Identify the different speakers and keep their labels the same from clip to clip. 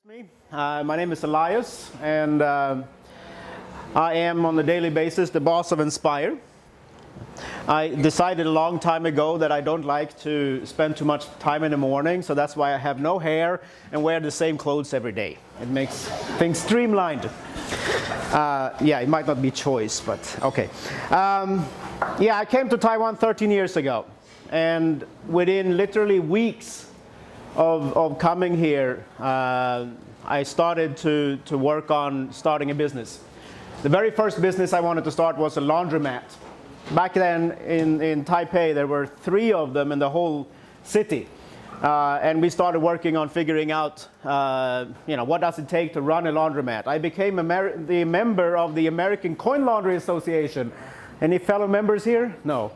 Speaker 1: me. My name is Elias, and I am on a daily basis the boss of Enspyre. I decided a long time ago that I don't like to spend too much time in the morning, so that's why I have no hair and wear the same clothes every day. It makes things streamlined. Yeah, it might not be choice, but okay. Yeah, I came to Taiwan 13 years ago, and within literally weeks of coming here, I started to work on starting a business. The very first business I wanted to start was a laundromat. Back then in Taipei, there were 3 of them in the whole city. And we started working on figuring out, what does it take to run a laundromat. I became the member of the American Coin Laundry Association. Any fellow members here? No.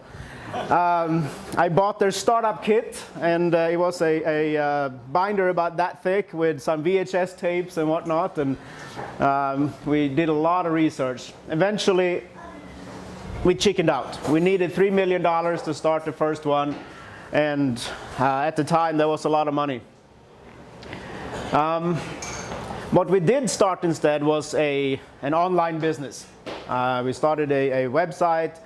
Speaker 1: I bought their startup kit, and it was a binder about that thick with some VHS tapes and whatnot, and we did a lot of research. Eventually, we chickened out. We needed $3 million to start the first one, and at the time, there was a lot of money. What we did start instead was an online business. We started a website.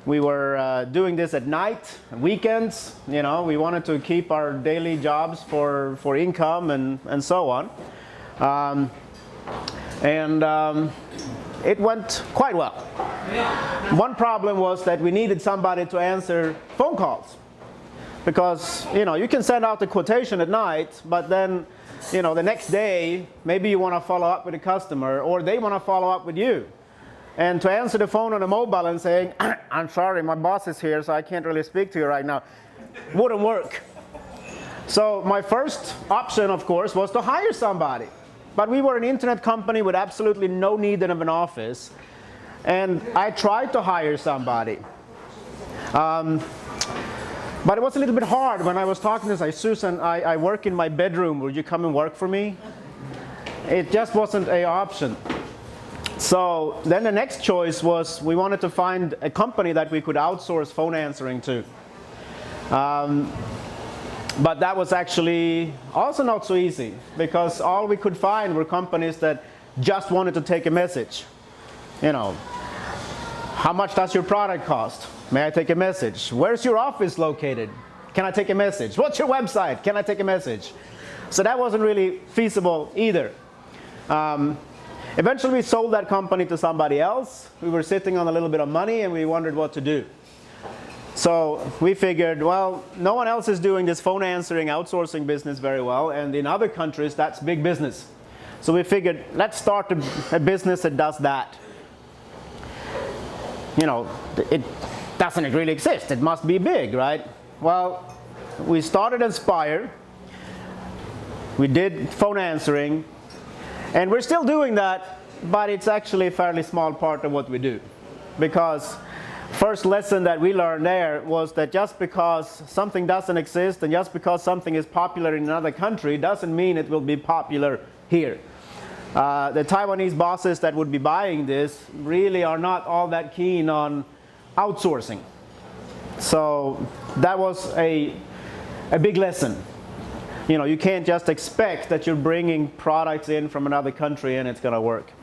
Speaker 1: We were doing this at night, weekends. We wanted to keep our daily jobs for income and so on. It went quite well. One problem was that we needed somebody to answer phone calls. Because, you can send out the quotation at night, but then, the next day, maybe you want to follow up with a customer, or they want to follow up with you. And to answer the phone on a mobile and saying, I'm sorry, my boss is here, so I can't really speak to you right now, wouldn't work. So my first option, of course, was to hire somebody. But we were an internet company with absolutely no need of an office. And I tried to hire somebody. But it was a little bit hard when I was talking to this. Susan, I work in my bedroom. Would you come and work for me? It just wasn't an option. So then the next choice was we wanted to find a company that we could outsource phone answering to. But that was actually also not so easy, because all we could find were companies that just wanted to take a message. How much does your product cost? May I take a message? Where's your office located? Can I take a message? What's your website? Can I take a message? So that wasn't really feasible either. Eventually, we sold that company to somebody else. We were sitting on a little bit of money, and we wondered what to do. So we figured, well, no one else is doing this phone answering outsourcing business very well, and in other countries, that's big business. So we figured, let's start a business that does that. It doesn't really exist. It must be big, right? Well, we started Enspyre. We did phone answering. And we're still doing that, but it's actually a fairly small part of what we do. Because first lesson that we learned there was that just because something doesn't exist and just because something is popular in another country doesn't mean it will be popular here. The Taiwanese bosses that would be buying this really are not all that keen on outsourcing. So that was a big lesson. You can't just expect that you're bringing products in from another country and it's going to work.